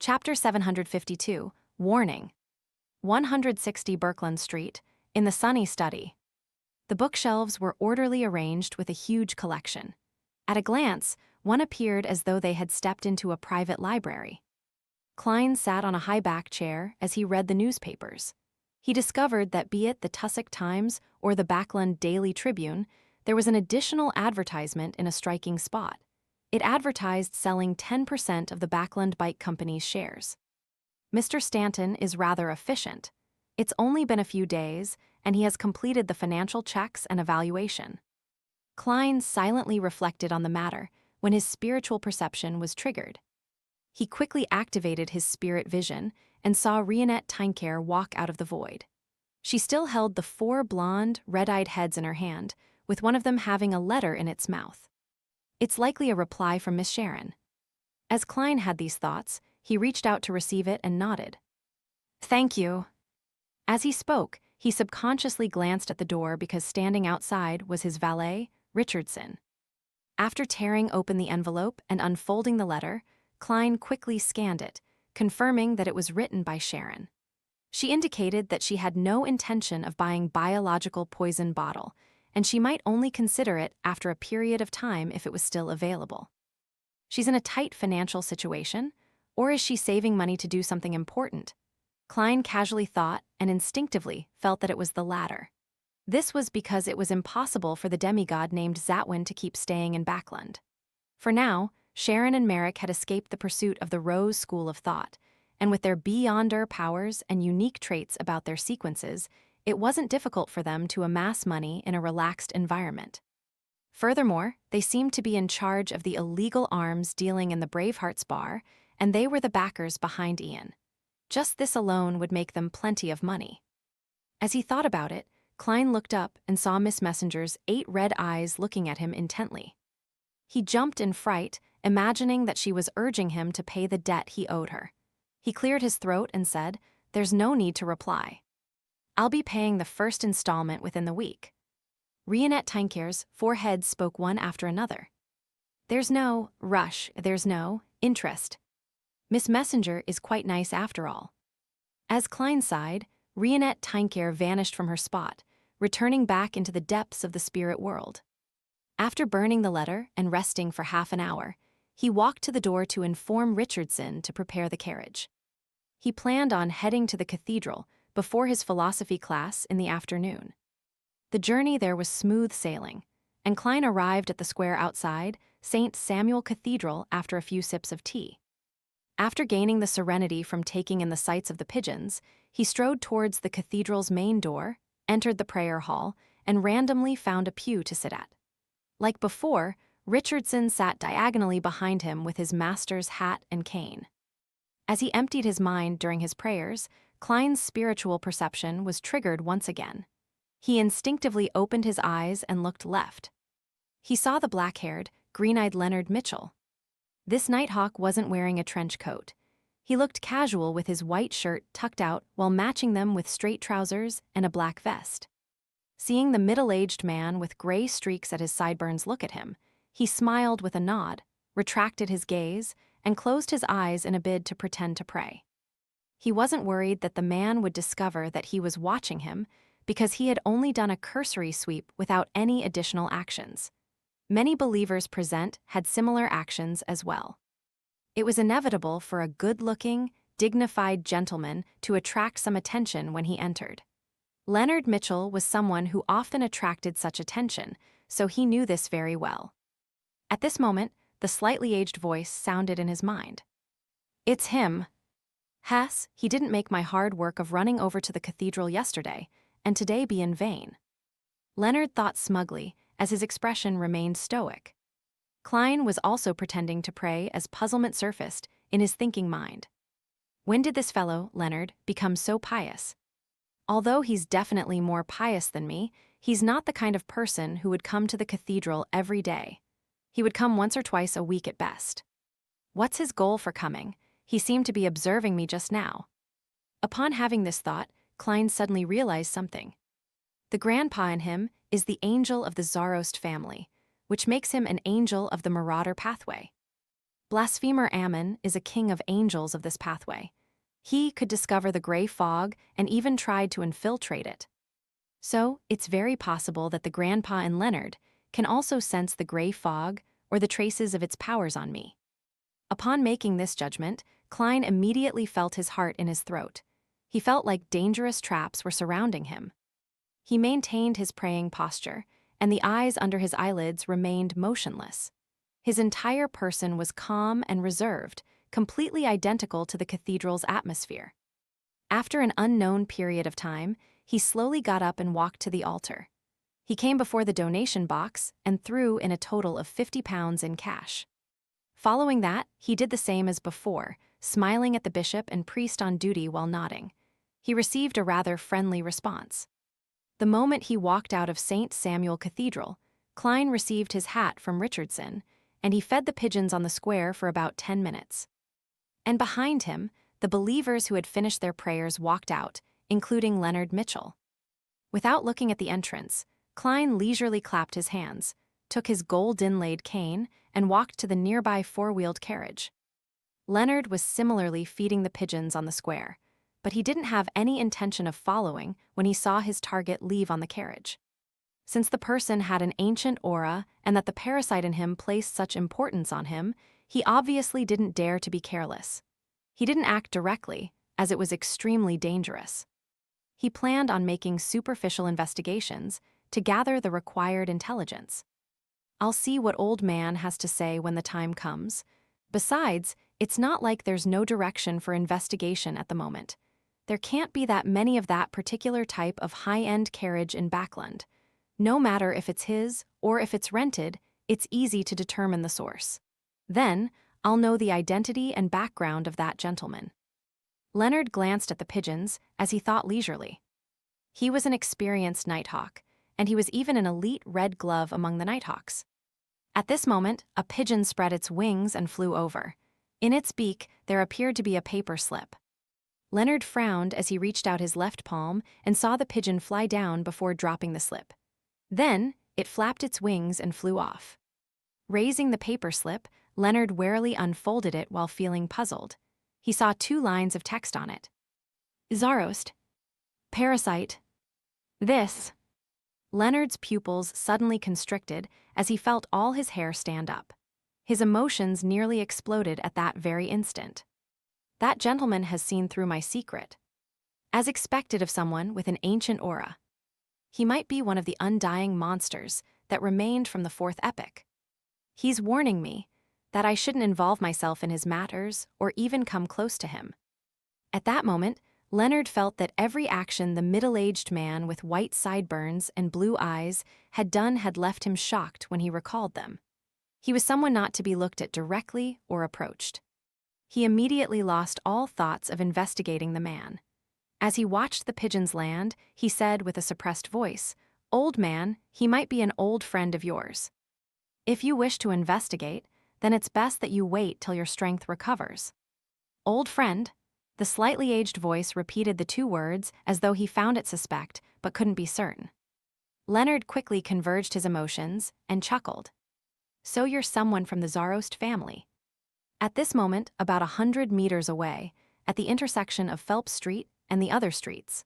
Chapter 752, Warning. 160 Birkeland Street, in the sunny study. The bookshelves were orderly arranged with a huge collection. At a glance, one appeared as though they had stepped into a private library. Klein sat on a high-back chair as he read the newspapers. He discovered that be it the Tussock Times or the Backland Daily Tribune, there was an additional advertisement in a striking spot. It advertised selling 10% of the Backland Bike Company's shares. Mr. Stanton is rather efficient. It's only been a few days, and he has completed the financial checks and evaluation. Klein silently reflected on the matter when his spiritual perception was triggered. He quickly activated his spirit vision and saw Rionette Tynecare walk out of the void. She still held the 4 blonde, red-eyed heads in her hand, with one of them having a letter in its mouth. It's likely a reply from Miss Sharon. As Klein had these thoughts, he reached out to receive it and nodded. "Thank you." As he spoke, he subconsciously glanced at the door because standing outside was his valet, Richardson. After tearing open the envelope and unfolding the letter, Klein quickly scanned it, confirming that it was written by Sharon. She indicated that she had no intention of buying biological poison bottle, and she might only consider it after a period of time if it was still available. She's in a tight financial situation, or is she saving money to do something important? Klein casually thought and instinctively felt that it was the latter. This was because it was impossible for the demigod named Zatwin to keep staying in Backland. For now, Sharon and Merrick had escaped the pursuit of the Rose School of Thought, and with their beyonder powers and unique traits about their sequences, it wasn't difficult for them to amass money in a relaxed environment. Furthermore, they seemed to be in charge of the illegal arms dealing in the Bravehearts bar, and they were the backers behind Ian. Just this alone would make them plenty of money. As he thought about it, Klein looked up and saw Miss Messenger's 8 red eyes looking at him intently. He jumped in fright, imagining that she was urging him to pay the debt he owed her. He cleared his throat and said, "There's no need to reply. I'll be paying the first installment within the week." Rionette Tynecare's 4 heads spoke one after another. "There's no rush, there's no interest. Miss Messenger is quite nice after all." As Klein sighed, Rionette Tynecare vanished from her spot, returning back into the depths of the spirit world. After burning the letter and resting for half an hour, he walked to the door to inform Richardson to prepare the carriage. He planned on heading to the cathedral before his philosophy class in the afternoon. The journey there was smooth sailing, and Klein arrived at the square outside St. Samuel Cathedral after a few sips of tea. After gaining the serenity from taking in the sights of the pigeons, he strode towards the cathedral's main door, entered the prayer hall, and randomly found a pew to sit at. Like before, Richardson sat diagonally behind him with his master's hat and cane. As he emptied his mind during his prayers, Klein's spiritual perception was triggered once again. He instinctively opened his eyes and looked left. He saw the black-haired, green-eyed Leonard Mitchell. This Nighthawk wasn't wearing a trench coat. He looked casual with his white shirt tucked out while matching them with straight trousers and a black vest. Seeing the middle-aged man with gray streaks at his sideburns look at him, he smiled with a nod, retracted his gaze, and closed his eyes in a bid to pretend to pray. He wasn't worried that the man would discover that he was watching him because he had only done a cursory sweep without any additional actions. Many believers present had similar actions as well. It was inevitable for a good-looking, dignified gentleman to attract some attention when he entered. Leonard Mitchell was someone who often attracted such attention, so he knew this very well. At this moment, the slightly aged voice sounded in his mind. "It's him. Hess, he didn't make my hard work of running over to the cathedral yesterday, and today be in vain." Leonard thought smugly, as his expression remained stoic. Klein was also pretending to pray as puzzlement surfaced in his thinking mind. When did this fellow, Leonard, become so pious? Although he's definitely more pious than me, he's not the kind of person who would come to the cathedral every day. He would come once or twice a week at best. What's his goal for coming? He seemed to be observing me just now. Upon having this thought, Klein suddenly realized something. The grandpa in him is the angel of the Zarost family, which makes him an angel of the Marauder pathway. Blasphemer Ammon is a king of angels of this pathway. He could discover the gray fog and even tried to infiltrate it. So, it's very possible that the grandpa and Leonard can also sense the gray fog or the traces of its powers on me. Upon making this judgment, Klein immediately felt his heart in his throat. He felt like dangerous traps were surrounding him. He maintained his praying posture, and the eyes under his eyelids remained motionless. His entire person was calm and reserved, completely identical to the cathedral's atmosphere. After an unknown period of time, he slowly got up and walked to the altar. He came before the donation box and threw in a total of £50 in cash. Following that, he did the same as before, smiling at the bishop and priest on duty while nodding. He received a rather friendly response. The moment he walked out of St. Samuel Cathedral, Klein received his hat from Richardson, and he fed the pigeons on the square for about 10 minutes. And behind him, the believers who had finished their prayers walked out, including Leonard Mitchell. Without looking at the entrance, Klein leisurely clapped his hands, took his gold-inlaid cane, and walked to the nearby four-wheeled carriage. Leonard was similarly feeding the pigeons on the square, but he didn't have any intention of following when he saw his target leave on the carriage. Since the person had an ancient aura and that the parasite in him placed such importance on him, he obviously didn't dare to be careless. He didn't act directly, as it was extremely dangerous. He planned on making superficial investigations to gather the required intelligence. I'll see what old man has to say when the time comes. Besides, it's not like there's no direction for investigation at the moment. There can't be that many of that particular type of high-end carriage in Backland. No matter if it's his or if it's rented, it's easy to determine the source. Then, I'll know the identity and background of that gentleman. Leonard glanced at the pigeons as he thought leisurely. He was an experienced nighthawk, and he was even an elite red glove among the nighthawks. At this moment, a pigeon spread its wings and flew over. In its beak, there appeared to be a paper slip. Leonard frowned as he reached out his left palm and saw the pigeon fly down before dropping the slip. Then, it flapped its wings and flew off. Raising the paper slip, Leonard warily unfolded it while feeling puzzled. He saw 2 lines of text on it. Zarost. Parasite. This. Leonard's pupils suddenly constricted as he felt all his hair stand up. His emotions nearly exploded at that very instant. That gentleman has seen through my secret. As expected of someone with an ancient aura. He might be one of the undying monsters that remained from the 4th epoch. He's warning me that I shouldn't involve myself in his matters or even come close to him. At that moment, Leonard felt that every action the middle-aged man with white sideburns and blue eyes had done had left him shocked when he recalled them. He was someone not to be looked at directly or approached. He immediately lost all thoughts of investigating the man. As he watched the pigeons land, he said with a suppressed voice, "Old man, he might be an old friend of yours. If you wish to investigate, then it's best that you wait till your strength recovers." Old friend? The slightly aged voice repeated the 2 words as though he found it suspect but couldn't be certain. Leonard quickly converged his emotions and chuckled. "So you're someone from the Zarost family." At this moment, about 100 meters away, at the intersection of Phelps Street and the other streets,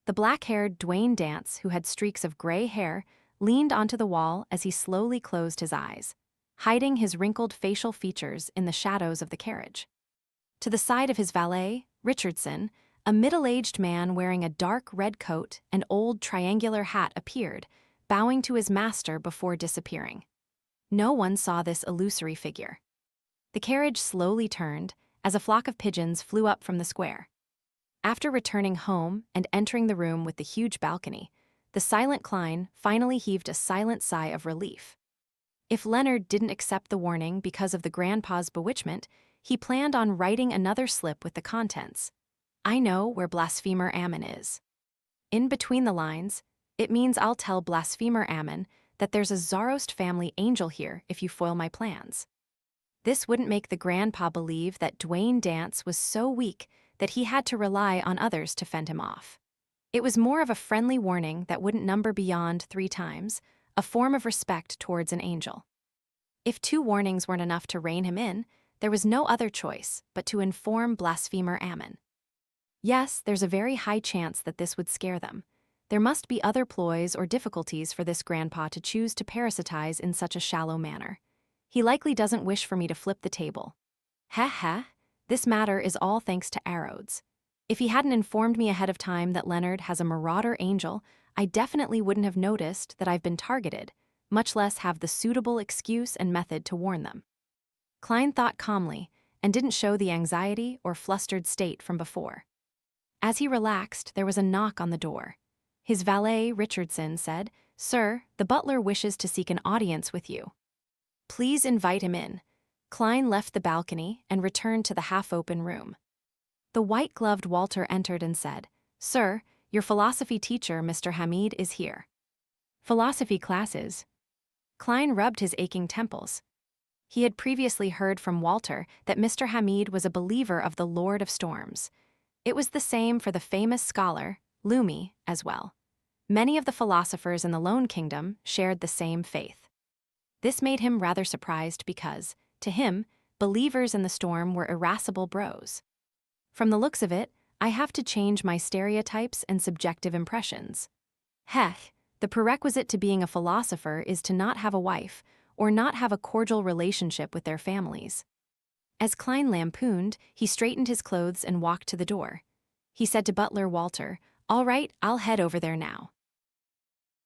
the black-haired Dwayne Dance, who had streaks of gray hair, leaned onto the wall as he slowly closed his eyes, hiding his wrinkled facial features in the shadows of the carriage. To the side of his valet, Richardson, a middle-aged man wearing a dark red coat and old triangular hat appeared, bowing to his master before disappearing. No one saw this illusory figure. The carriage slowly turned as a flock of pigeons flew up from the square. After returning home and entering the room with the huge balcony, the silent Klein finally heaved a silent sigh of relief. If Leonard didn't accept the warning because of the grandpa's bewitchment, he planned on writing another slip with the contents. "I know where Blasphemer Ammon is." In between the lines, it means I'll tell Blasphemer Ammon that there's a Zarost family angel here if you foil my plans. This wouldn't make the grandpa believe that Dwayne Dance was so weak that he had to rely on others to fend him off. It was more of a friendly warning that wouldn't number beyond 3 times, a form of respect towards an angel. If 2 warnings weren't enough to rein him in, there was no other choice but to inform blasphemer Ammon. Yes, there's a very high chance that this would scare them. There must be other ploys or difficulties for this grandpa to choose to parasitize in such a shallow manner. He likely doesn't wish for me to flip the table. Heh heh, this matter is all thanks to Arrows. If he hadn't informed me ahead of time that Leonard has a marauder angel, I definitely wouldn't have noticed that I've been targeted, much less have the suitable excuse and method to warn them. Klein thought calmly and didn't show the anxiety or flustered state from before. As he relaxed, there was a knock on the door. His valet, Richardson, said, "Sir, the butler wishes to seek an audience with you." "Please invite him in." Klein left the balcony and returned to the half-open room. The white-gloved Walter entered and said, "Sir, your philosophy teacher, Mr. Hamid, is here." "Philosophy classes?" Klein rubbed his aching temples. He had previously heard from Walter that Mr. Hamid was a believer of the Lord of Storms. It was the same for the famous scholar, Lumi, as well. Many of the philosophers in the Lone Kingdom shared the same faith. This made him rather surprised because, to him, believers in the storm were irascible bros. From the looks of it, I have to change my stereotypes and subjective impressions. Heck, the prerequisite to being a philosopher is to not have a wife or not have a cordial relationship with their families. As Klein lampooned, he straightened his clothes and walked to the door. He said to butler Walter, "All right, I'll head over there now."